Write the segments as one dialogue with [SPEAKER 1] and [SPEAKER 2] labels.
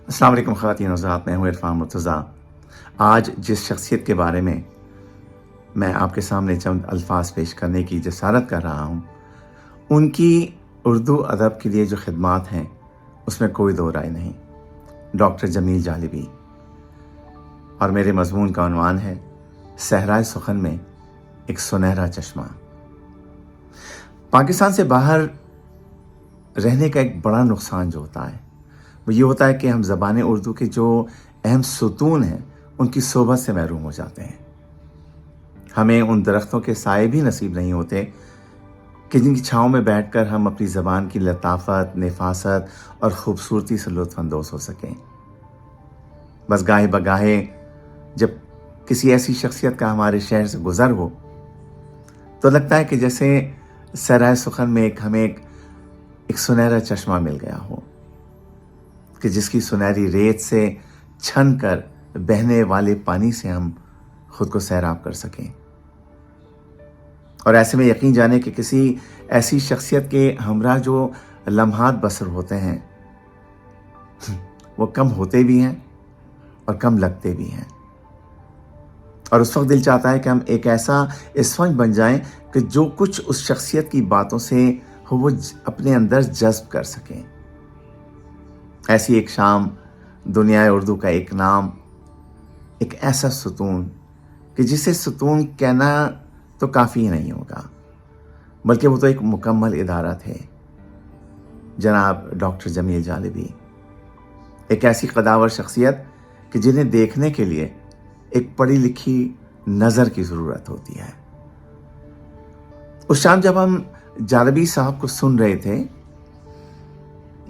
[SPEAKER 1] السلام علیکم خواتین و حضرات، میں ہوں عرفان مرتضیٰ۔ آج جس شخصیت کے بارے میں آپ کے سامنے چند الفاظ پیش کرنے کی جسارت کر رہا ہوں، ان کی اردو ادب کے لیے جو خدمات ہیں اس میں کوئی دو رائے نہیں۔ ڈاکٹر جمیل جالبی، اور میرے مضمون کا عنوان ہے صحرائے سخن میں ایک سنہرا چشمہ۔ پاکستان سے باہر رہنے کا ایک بڑا نقصان جو ہوتا ہے وہ یہ ہوتا ہے کہ ہم زبان اردو کے جو اہم ستون ہیں ان کی صحبت سے محروم ہو جاتے ہیں۔ ہمیں ان درختوں کے سائے بھی نصیب نہیں ہوتے کہ جن کی چھاؤں میں بیٹھ کر ہم اپنی زبان کی لطافت، نفاست اور خوبصورتی سے لطف اندوز ہو سکیں۔ بس گاہے بگاہے جب کسی ایسی شخصیت کا ہمارے شہر سے گزر ہو تو لگتا ہے کہ جیسے صحرائے سخن میں ہمیں ایک سنہرا چشمہ مل گیا ہو کہ جس کی سنہری ریت سے چھن کر بہنے والے پانی سے ہم خود کو سیراب کر سکیں۔ اور ایسے میں یقین جانے کہ کسی ایسی شخصیت کے ہمراہ جو لمحات بسر ہوتے ہیں وہ کم ہوتے بھی ہیں اور کم لگتے بھی ہیں، اور اس وقت دل چاہتا ہے کہ ہم ایک ایسا اسفنج بن جائیں کہ جو کچھ اس شخصیت کی باتوں سے ہو وہ اپنے اندر جذب کر سکیں۔ ایسی ایک شام، دنیا اردو کا ایک نام، ایک ایسا ستون کہ جسے ستون کہنا تو کافی نہیں ہوگا، بلکہ وہ تو ایک مکمل ادارہ تھے، جناب ڈاکٹر جمیل جالبی۔ ایک ایسی قداور شخصیت کہ جنہیں دیکھنے کے لیے ایک پڑھی لکھی نظر کی ضرورت ہوتی ہے۔ اس شام جب ہم جالبی صاحب کو سن رہے تھے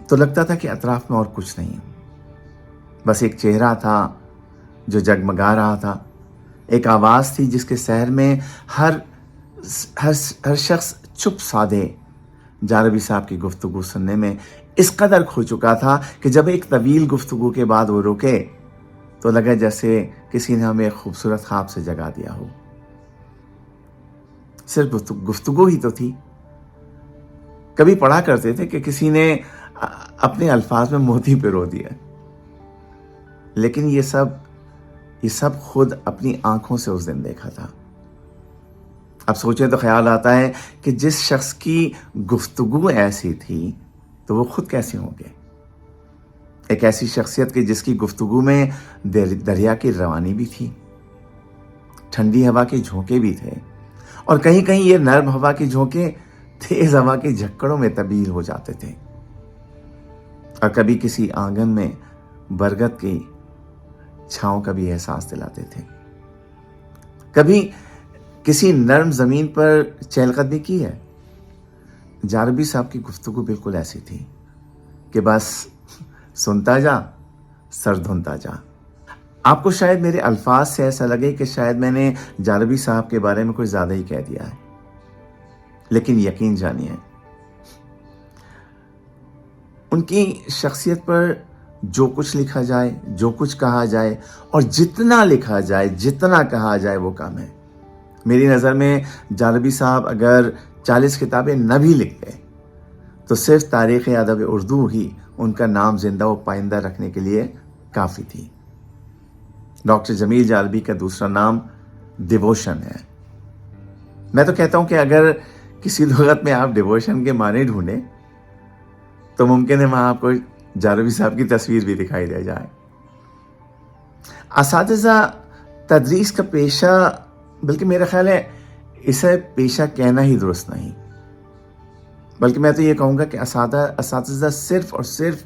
[SPEAKER 1] تو لگتا تھا کہ اطراف میں اور کچھ نہیں، بس ایک چہرہ تھا جو جگمگا رہا تھا، ایک آواز تھی جس کے سحر میں ہر شخص چپ سادے جالبی صاحب کی گفتگو سننے میں اس قدر کھو چکا تھا کہ جب ایک طویل گفتگو کے بعد وہ رکے تو لگا جیسے کسی نے ہمیں ایک خوبصورت خواب سے جگا دیا ہو۔ صرف گفتگو ہی تو تھی۔ کبھی پڑھا کرتے تھے کہ کسی نے اپنے الفاظ میں موتی پرو دیا، لیکن یہ سب خود اپنی آنکھوں سے اس دن دیکھا تھا۔ اب سوچیں تو خیال آتا ہے کہ جس شخص کی گفتگو ایسی تھی تو وہ خود کیسے ہوں گے؟ ایک ایسی شخصیت کہ جس کی گفتگو میں دریا کی روانی بھی تھی، ٹھنڈی ہوا کے جھونکے بھی تھے، اور کہیں کہیں یہ نرم ہوا کے جھونکے تیز ہوا کے جھکڑوں میں تبدیل ہو جاتے تھے، اور کبھی کسی آنگن میں برگد کی چھاؤں کا بھی احساس دلاتے تھے، کبھی کسی نرم زمین پر چہل قدمی کی ہے۔ جالبی صاحب کی گفتگو بالکل ایسی تھی کہ بس سنتا جا، سر دھنتا جا۔ آپ کو شاید میرے الفاظ سے ایسا لگے کہ شاید میں نے جالبی صاحب کے بارے میں کچھ زیادہ ہی کہہ دیا ہے، لیکن یقین جانیے ان کی شخصیت پر جو کچھ لکھا جائے، جو کچھ کہا جائے، اور جتنا لکھا جائے، جتنا کہا جائے وہ کم ہے۔ میری نظر میں جالبی صاحب اگر 40 کتابیں نہ بھی لکھتے تو صرف تاریخ ادب اردو ہی ان کا نام زندہ و پائندہ رکھنے کے لیے کافی تھی۔ ڈاکٹر جمیل جالبی کا دوسرا نام ڈیووشن ہے۔ میں تو کہتا ہوں کہ اگر کسی لغت میں آپ ڈیووشن کے معنی ڈھونڈیں تو ممکن ہے وہاں آپ کو جالبی صاحب کی تصویر بھی دکھائی دے جائے۔ اساتذہ تدریس کا پیشہ، بلکہ میرا خیال ہے اسے پیشہ کہنا ہی درست نہیں، بلکہ میں تو یہ کہوں گا کہ اساتذہ صرف اور صرف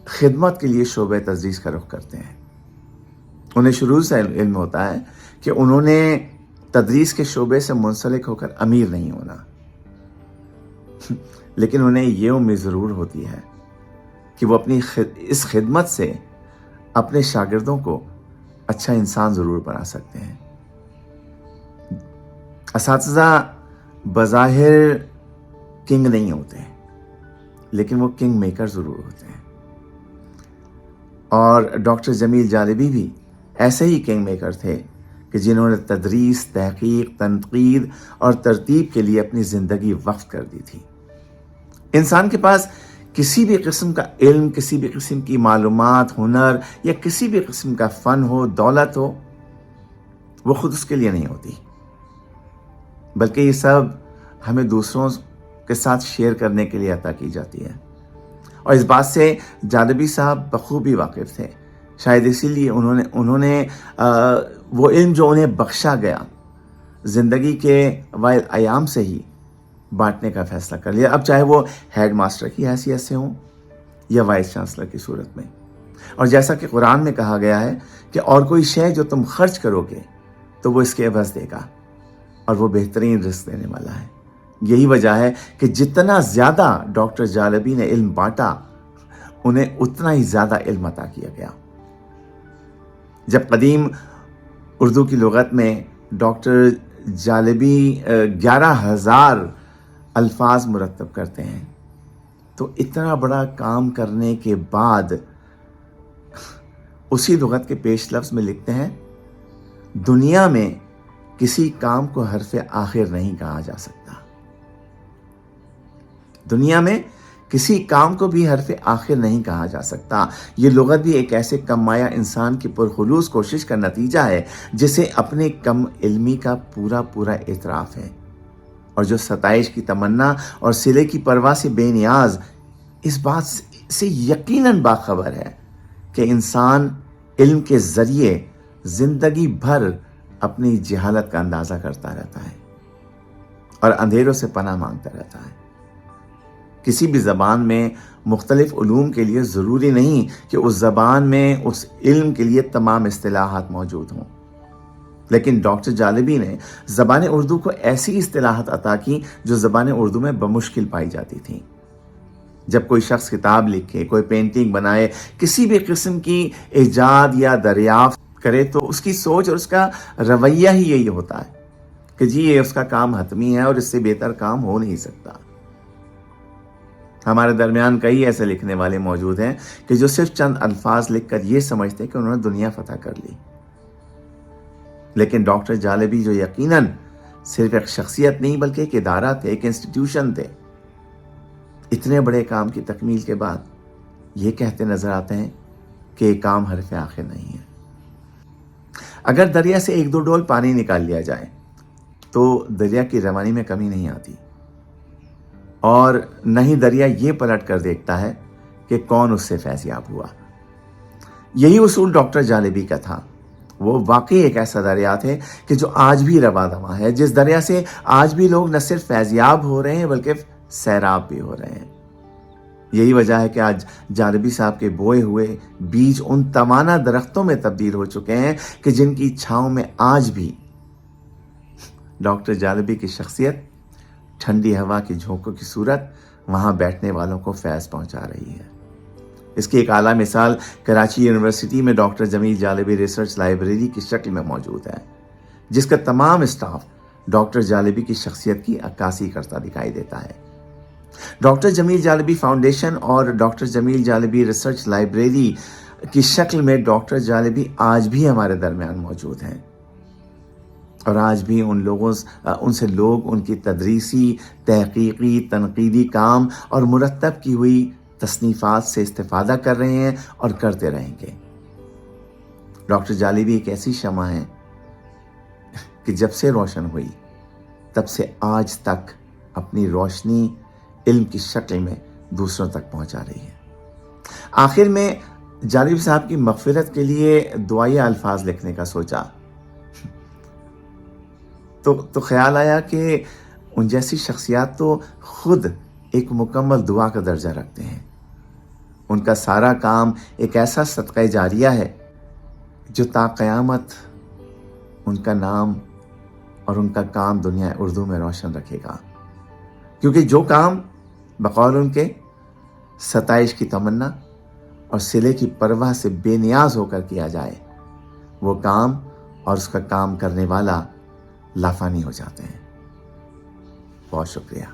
[SPEAKER 1] خدمت کے لیے شعبہ تدریس کا رخ کرتے ہیں۔ انہیں شروع سے علم ہوتا ہے کہ انہوں نے تدریس کے شعبے سے منسلک ہو کر امیر نہیں ہونا، لیکن انہیں یہ امید ضرور ہوتی ہے کہ وہ اپنی اس خدمت سے اپنے شاگردوں کو اچھا انسان ضرور بنا سکتے ہیں۔ اساتذہ بظاہر کنگ نہیں ہوتے، لیکن وہ کنگ میکر ضرور ہوتے ہیں، اور ڈاکٹر جمیل جالبی بھی ایسے ہی کنگ میکر تھے کہ جنہوں نے تدریس، تحقیق، تنقید اور ترتیب کے لیے اپنی زندگی وقف کر دی تھی۔ انسان کے پاس کسی بھی قسم کا علم، کسی بھی قسم کی معلومات، ہنر یا کسی بھی قسم کا فن ہو، دولت ہو، وہ خود اس کے لیے نہیں ہوتی، بلکہ یہ سب ہمیں دوسروں کے ساتھ شیئر کرنے کے لیے عطا کی جاتی ہے۔ اور اس بات سے جالبی صاحب بخوبی واقف تھے، شاید اسی لیے انہوں نے وہ علم جو انہیں بخشا گیا زندگی کے اوائل ایام سے ہی بانٹنے کا فیصلہ کر لیا، اب چاہے وہ ہیڈ ماسٹر کی حیثیت سے ہوں یا وائس چانسلر کی صورت میں۔ اور جیسا کہ قرآن میں کہا گیا ہے کہ اور کوئی شے جو تم خرچ کرو گے تو وہ اس کے عوض دے گا، اور وہ بہترین رزق دینے والا ہے۔ یہی وجہ ہے کہ جتنا زیادہ ڈاکٹر جالبی نے علم بانٹا، انہیں اتنا ہی زیادہ علم عطا کیا گیا۔ جب قدیم اردو کی لغت میں ڈاکٹر جالبی 11,000 الفاظ مرتب کرتے ہیں، تو اتنا بڑا کام کرنے کے بعد اسی لغت کے پیش لفظ میں لکھتے ہیں، دنیا میں کسی کام کو حرف آخر نہیں کہا جا سکتا، دنیا میں کسی کام کو بھی حرف آخر نہیں کہا جا سکتا۔ یہ لغت بھی ایک ایسے کم مایہ انسان کی پرخلوص کوشش کا نتیجہ ہے جسے اپنے کم علمی کا پورا اعتراف ہے، اور جو ستائش کی تمنا اور صلے کی پرواہ سے بے نیاز، اس بات سے یقیناً باخبر ہے کہ انسان علم کے ذریعے زندگی بھر اپنی جہالت کا اندازہ کرتا رہتا ہے اور اندھیروں سے پناہ مانگتا رہتا ہے۔ کسی بھی زبان میں مختلف علوم کے لیے ضروری نہیں کہ اس زبان میں اس علم کے لیے تمام اصطلاحات موجود ہوں، لیکن ڈاکٹر جالبی نے زبان اردو کو ایسی اصطلاحات عطا کی جو زبان اردو میں بمشکل پائی جاتی تھیں۔ جب کوئی شخص کتاب لکھے، کوئی پینٹنگ بنائے، کسی بھی قسم کی ایجاد یا دریافت کرے، تو اس کی سوچ اور اس کا رویہ ہی یہی ہوتا ہے کہ جی یہ اس کا کام حتمی ہے اور اس سے بہتر کام ہو نہیں سکتا۔ ہمارے درمیان کئی ایسے لکھنے والے موجود ہیں کہ جو صرف چند الفاظ لکھ کر یہ سمجھتے کہ انہوں نے دنیا فتح کر لی، لیکن ڈاکٹر جالبی جو یقیناً صرف ایک شخصیت نہیں بلکہ ایک ادارہ تھے، ایک انسٹیٹیوشن تھے، اتنے بڑے کام کی تکمیل کے بعد یہ کہتے نظر آتے ہیں کہ یہ کام حرف آخر نہیں ہے۔ اگر دریا سے 1-2 ڈول پانی نکال لیا جائے تو دریا کی روانی میں کمی نہیں آتی، اور نہ ہی دریا یہ پلٹ کر دیکھتا ہے کہ کون اس سے فیضیاب ہوا۔ یہی اصول ڈاکٹر جالبی کا تھا۔ وہ واقعی ایک ایسا دریا تھے کہ جو آج بھی رواں دواں ہے، جس دریا سے آج بھی لوگ نہ صرف فیضیاب ہو رہے ہیں بلکہ سیراب بھی ہو رہے ہیں۔ یہی وجہ ہے کہ آج جالبی صاحب کے بوئے ہوئے بیج ان توانا درختوں میں تبدیل ہو چکے ہیں کہ جن کی چھاؤں میں آج بھی ڈاکٹر جالبی کی شخصیت ٹھنڈی ہوا کی جھونکوں کی صورت وہاں بیٹھنے والوں کو فیض پہنچا رہی ہے۔ اس کی ایک اعلیٰ مثال کراچی یونیورسٹی میں ڈاکٹر جمیل جالبی ریسرچ لائبریری کی شکل میں موجود ہے، جس کا تمام اسٹاف ڈاکٹر جالبی کی شخصیت کی عکاسی کرتا دکھائی دیتا ہے۔ ڈاکٹر جمیل جالبی فاؤنڈیشن اور ڈاکٹر جمیل جالبی ریسرچ لائبریری کی شکل میں ڈاکٹر جالبی آج بھی ہمارے درمیان موجود ہیں، اور آج بھی ان سے لوگ ان کی تدریسی، تحقیقی، تنقیدی کام اور مرتب کی ہوئی تصنیفات سے استفادہ کر رہے ہیں اور کرتے رہیں گے۔ ڈاکٹر جالبی ایک ایسی شمع ہے کہ جب سے روشن ہوئی تب سے آج تک اپنی روشنی علم کی شکل میں دوسروں تک پہنچا رہی ہے۔ آخر میں جالبی صاحب کی مغفرت کے لیے دعائیہ الفاظ لکھنے کا سوچا تو خیال آیا کہ ان جیسی شخصیات تو خود ایک مکمل دعا کا درجہ رکھتے ہیں۔ ان کا سارا کام ایک ایسا صدقہ جاریہ ہے جو تا قیامت ان کا نام اور ان کا کام دنیا اردو میں روشن رکھے گا، کیونکہ جو کام بقول ان کے ستائش کی تمنا اور صلے کی پرواہ سے بے نیاز ہو کر کیا جائے، وہ کام اور اس کا کام کرنے والا لافانی ہو جاتے ہیں۔ بہت شکریہ۔